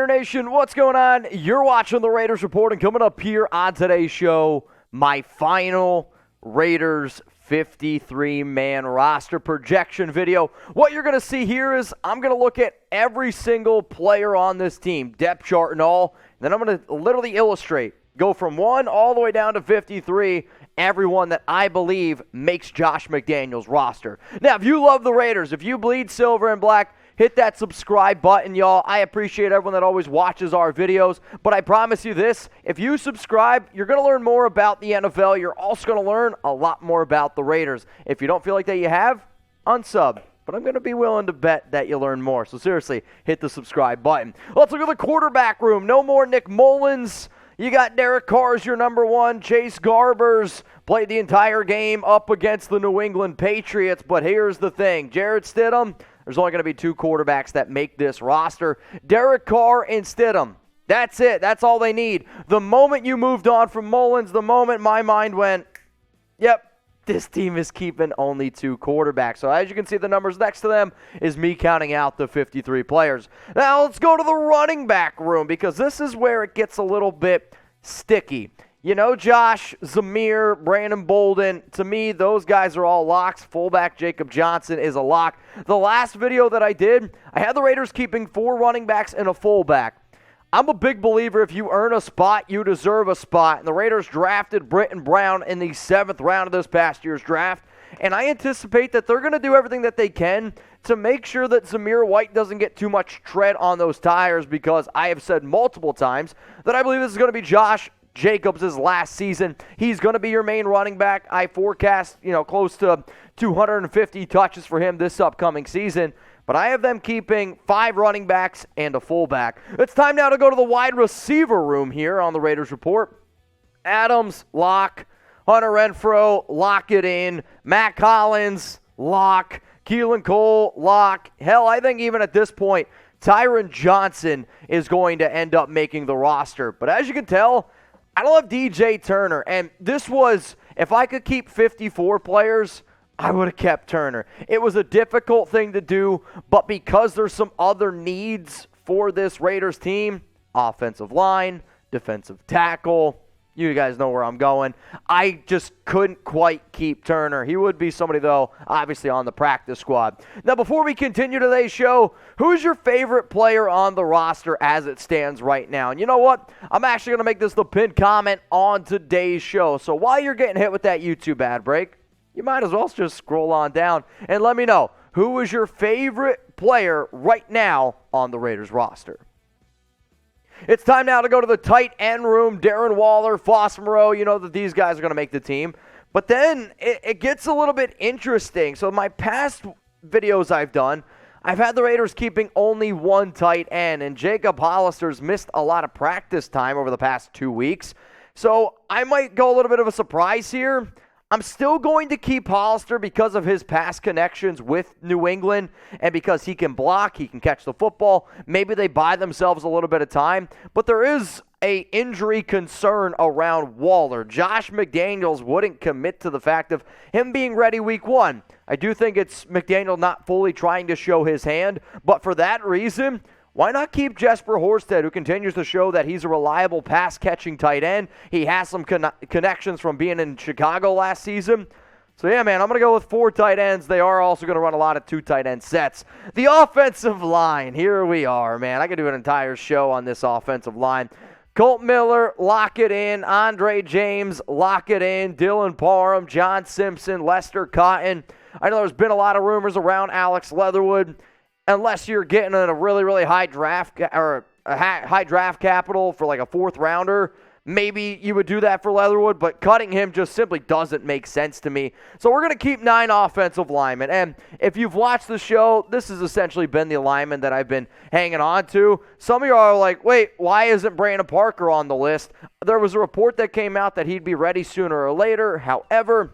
Raider Nation, what's going on? You're watching the Raiders Report, and coming up here on today's show, my final Raiders 53-man roster projection video. What you're going to see here is I'm going to look at every single player on this team, depth chart and all, and then I'm going to literally illustrate, go from 1 all the way down to 53, everyone that I believe makes Josh McDaniels' roster. Now, if you love the Raiders, if you bleed silver and black, hit that subscribe button, y'all. I appreciate everyone that always watches our videos, but I promise you this, if you subscribe, you're going to learn more about the NFL. You're also going to learn a lot more about the Raiders. If you don't feel like that you have, unsub. But I'm going to be willing to bet that you learn more. So seriously, hit the subscribe button. Let's look at the quarterback room. No more Nick Mullins. You got Derek Carr as your number one. Chase Garbers played the entire game up against the New England Patriots. But here's the thing. Jarrett Stidham, there's only going to be 2 quarterbacks that make this roster. Derek Carr and Stidham. That's it. That's all they need. The moment you moved on from Mullins, the moment my mind went, yep, this team is keeping only 2 quarterbacks. So as you can see, the numbers next to them is me counting out the 53 players. Now let's go to the running back room, because this is where it gets a little bit sticky. You know, Josh, Zamir, Brandon Bolden, to me, those guys are all locks. Fullback Jakob Johnson is a lock. The last video that I did, I had the Raiders keeping 4 running backs and a fullback. I'm a big believer if you earn a spot, you deserve a spot. And the Raiders drafted Brittain Brown in the 7th round of this past year's draft. And I anticipate that they're going to do everything that they can to make sure that Zamir White doesn't get too much tread on those tires, because I have said multiple times that I believe this is going to be Josh Jacobs' last season. He's going to be your main running back. I forecast, close to 250 touches for him this upcoming season. But I have them keeping 5 running backs and a fullback. It's time now to go to the wide receiver room here on the Raiders Report. Adams, lock. Hunter Renfrow, lock it in. Mack Hollins, lock. Keelan Cole, lock. Hell, I think even at this point, Tyron Johnson is going to end up making the roster. But as you can tell, I don't have DJ Turner. And this was, if I could keep 54 players, I would have kept Turner. It was a difficult thing to do, but because there's some other needs for this Raiders team, offensive line, defensive tackle, you guys know where I'm going, I just couldn't quite keep Turner. He would be somebody, though, obviously on the practice squad. Now, before we continue today's show, who's your favorite player on the roster as it stands right now? And you know what? I'm actually going to make this the pinned comment on today's show. So while you're getting hit with that YouTube ad break, you might as well just scroll on down and let me know, who is your favorite player right now on the Raiders roster? It's time now to go to the tight end room. Darren Waller, Moreau, you know that these guys are going to make the team. But then it gets a little bit interesting. So my past videos I've done, I've had the Raiders keeping only 1 tight end, and Jacob Hollister's missed a lot of practice time over the past 2 weeks. So I might go a little bit of a surprise here. I'm still going to keep Hollister because of his past connections with New England, and because he can block, he can catch the football. Maybe they buy themselves a little bit of time, but there is a injury concern around Waller. Josh McDaniels wouldn't commit to the fact of him being ready week 1. I do think it's McDaniel not fully trying to show his hand, but for that reason, why not keep Jesper Horsted, who continues to show that he's a reliable pass-catching tight end? He has some connections from being in Chicago last season. So, yeah, man, I'm going to go with 4 tight ends. They are also going to run a lot of 2 tight end sets. The offensive line, here we are, man. I could do an entire show on this offensive line. Kolton Miller, lock it in. Andre James, lock it in. Dylan Parham, John Simpson, Lester Cotton. I know there's been a lot of rumors around Alex Leatherwood. Unless you're getting in a really, really high draft or a high draft capital for like a 4th rounder, maybe you would do that for Leatherwood, but cutting him just simply doesn't make sense to me. So we're going to keep 9 offensive linemen. And if you've watched the show, this has essentially been the alignment that I've been hanging on to. Some of you are like, wait, why isn't Brandon Parker on the list? There was a report that came out that he'd be ready sooner or later. However,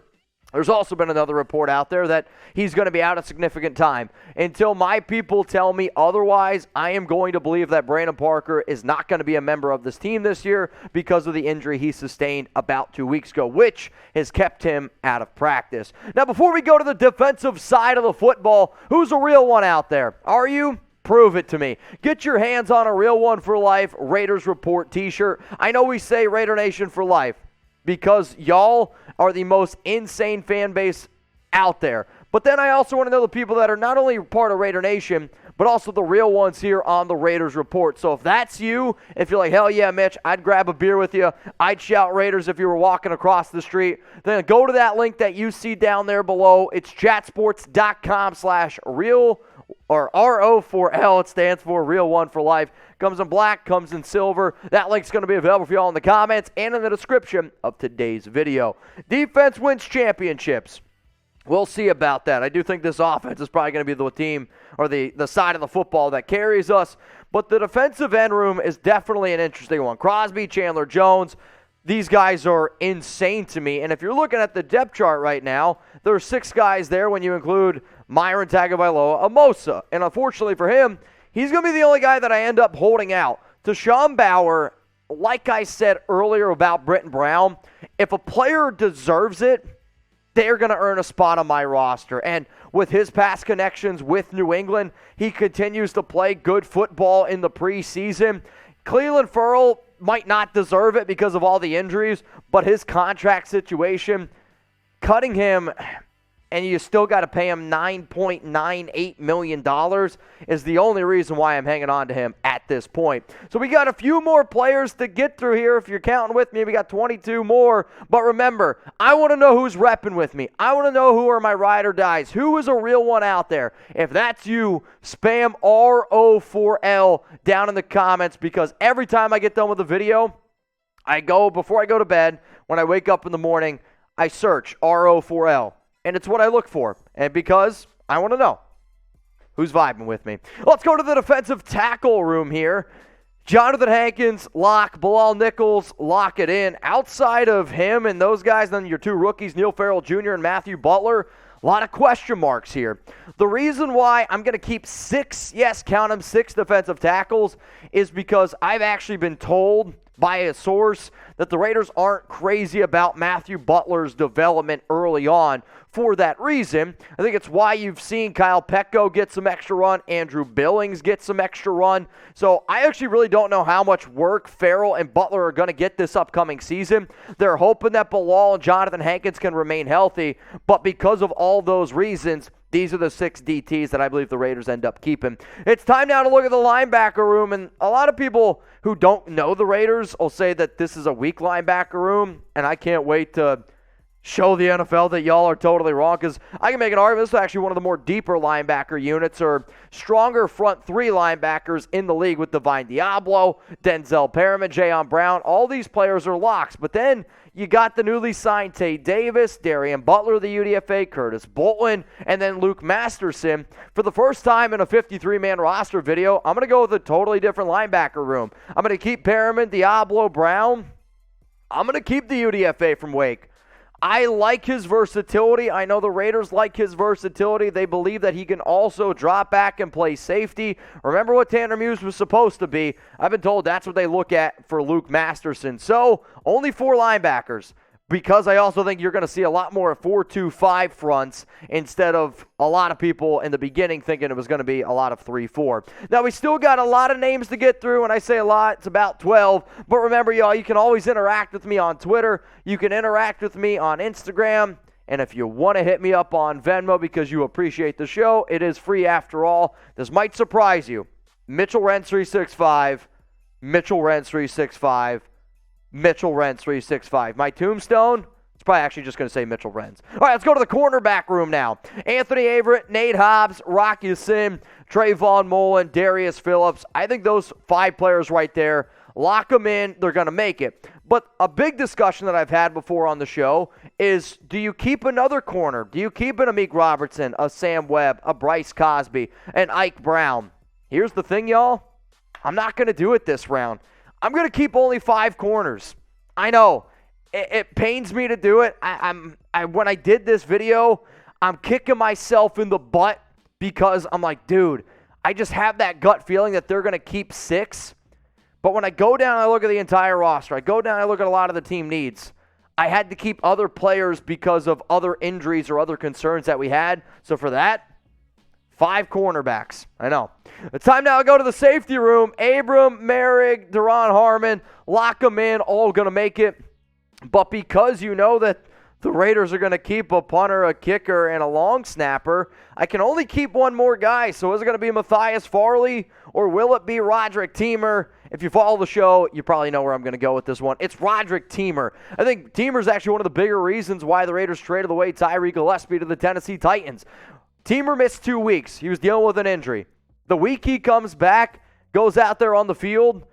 there's also been another report out there that he's going to be out a significant time. Until my people tell me otherwise, I am going to believe that Brandon Parker is not going to be a member of this team this year because of the injury he sustained about 2 weeks ago, which has kept him out of practice. Now, before we go to the defensive side of the football, who's a real one out there? Are you? Prove it to me. Get your hands on a Real One for Life Raiders Report t-shirt. I know we say Raider Nation for life because y'all are the most insane fan base out there. But then I also want to know the people that are not only part of Raider Nation, but also the real ones here on the Raiders Report. So if that's you, if you're like, hell yeah, Mitch, I'd grab a beer with you. I'd shout Raiders if you were walking across the street. Then go to that link that you see down there below. It's chatsports.com/real or RO4L. It stands for Real One for Life. Comes in black, comes in silver. That link's going to be available for y'all in the comments and in the description of today's video. Defense wins championships. We'll see about that. I do think this offense is probably going to be the team or the side of the football that carries us. But the defensive end room is definitely an interesting one. Crosby, Chandler Jones, these guys are insane to me. And if you're looking at the depth chart right now, there are 6 guys there when you include Myron Tagovailoa, Amosa. And unfortunately for him, he's going to be the only guy that I end up holding out. Tashawn Bower, like I said earlier about Brittain Brown, if a player deserves it, they're going to earn a spot on my roster. And with his past connections with New England, he continues to play good football in the preseason. Clelin Ferrell might not deserve it because of all the injuries, but his contract situation, cutting him and you still got to pay him $9.98 million is the only reason why I'm hanging on to him at this point. So we got a few more players to get through here. If you're counting with me, we got 22 more. But remember, I want to know who's repping with me. I want to know who are my ride or dies. Who is a real one out there? If that's you, spam RO4L down in the comments, because every time I get done with the video, before I go to bed, when I wake up in the morning, I search RO4L. And it's what I look for. And because I want to know who's vibing with me. Let's go to the defensive tackle room here. Johnathan Hankins, lock. Bilal Nichols, lock it in. Outside of him and those guys, then your 2 rookies, Farrell Jr. and Matthew Butler, a lot of question marks here. The reason why I'm going to keep 6, yes, count them, 6 defensive tackles is because I've actually been told by a source that the Raiders aren't crazy about Matthew Butler's development early on. For that reason, I think it's why you've seen Kyle Petco get some extra run, Andrew Billings get some extra run. So I actually really don't know how much work Farrell and Butler are going to get this upcoming season. They're hoping that Bilal and Johnathan Hankins can remain healthy, but because of all those reasons, these are the 6 DTs that I believe the Raiders end up keeping. It's time now to look at the linebacker room, and a lot of people who don't know the Raiders will say that this is a weak linebacker room, and I can't wait to show the NFL that y'all are totally wrong, because I can make an argument this is actually one of the more deeper linebacker units or stronger front 3 linebackers in the league with Divine Diablo, Denzel Perriman, Jayon Brown. All these players are locks, but then you got the newly signed Tay Davis, Darian Butler, the UDFA, Curtis Bolden, and then Luke Masterson. For the first time in a 53-man roster video, I'm going to go with a totally different linebacker room. I'm going to keep Perriman, Diablo, Brown. I'm going to keep the UDFA from Wake. I like his versatility. I know the Raiders like his versatility. They believe that he can also drop back and play safety. Remember what Tanner Muse was supposed to be. I've been told that's what they look at for Luke Masterson. So, only 4 linebackers, because I also think you're going to see a lot more 4-2-5 fronts instead of a lot of people in the beginning thinking it was going to be a lot of 3-4. Now, we still got a lot of names to get through. When I say a lot, it's about 12. But remember, y'all, you can always interact with me on Twitter. You can interact with me on Instagram. And if you want to hit me up on Venmo because you appreciate the show, it is free after all. This might surprise you. Mitchell Renz 365, Mitchell Renz 365, Mitchell Renz 365. My tombstone, it's probably actually just going to say Mitchell Renz. All right, let's go to the cornerback room now. Anthony Averett, Nate Hobbs, Rocky Sin, Trayvon Mullen, Darius Phillips. I think those 5 players right there, lock them in, they're going to make it. But a big discussion that I've had before on the show is, do you keep another corner? Do you keep an Amik Robertson, a Sam Webb, a Bryce Cosby, an Ike Brown? Here's the thing, y'all. I'm not going to do it this round. I'm going to keep only 5 corners. I know. It pains me to do it. When I did this video, I'm kicking myself in the butt because I'm like, dude, I just have that gut feeling that they're going to keep 6. But when I go down and I look at the entire roster, I go down and I look at a lot of the team needs, I had to keep other players because of other injuries or other concerns that we had. So for that, 5 cornerbacks. I know. It's time now to go to the safety room. Abram, Merrick, Deron Harmon, lock them in, all going to make it. But because you know that the Raiders are going to keep a punter, a kicker, and a long snapper, I can only keep one more guy. So is it going to be Matthias Farley, or will it be Roderick Teamer? If you follow the show, you probably know where I'm going to go with this one. It's Roderick Teamer. I think Teamer's actually one of the bigger reasons why the Raiders traded away Tyree Gillespie to the Tennessee Titans. Teamer missed 2 weeks. He was dealing with an injury. The week he comes back, goes out there on the field,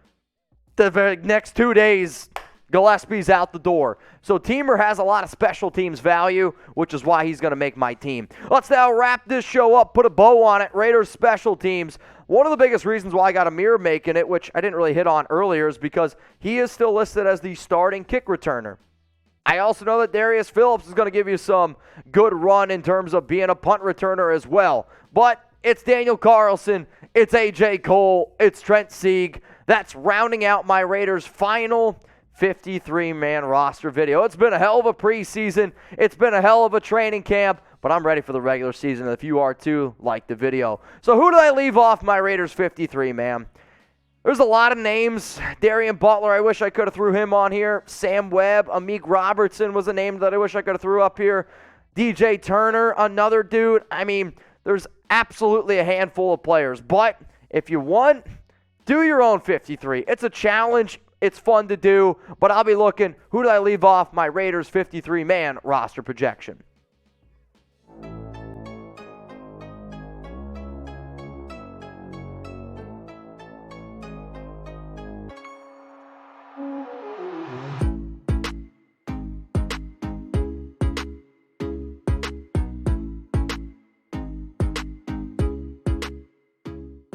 the very next 2 days, Gillespie's out the door. So Teamer has a lot of special teams value, which is why he's going to make my team. Let's now wrap this show up, put a bow on it. Raiders special teams. One of the biggest reasons why I got Ameer making it, which I didn't really hit on earlier, is because he is still listed as the starting kick returner. I also know that Darius Phillips is going to give you some good run in terms of being a punt returner as well. But it's Daniel Carlson, it's A.J. Cole, it's Trent Sieg. That's rounding out my Raiders' final 53-man roster video. It's been a hell of a preseason. It's been a hell of a training camp, but I'm ready for the regular season. If you are too, like the video. So who did I leave off my Raiders 53, man? There's a lot of names. Darian Butler, I wish I could have threw him on here. Sam Webb, Amik Robertson was a name that I wish I could have threw up here. DJ Turner, another dude. I mean, there's absolutely a handful of players. But if you want, do your own 53. It's a challenge. It's fun to do. But I'll be looking, who did I leave off my Raiders 53-man roster projection?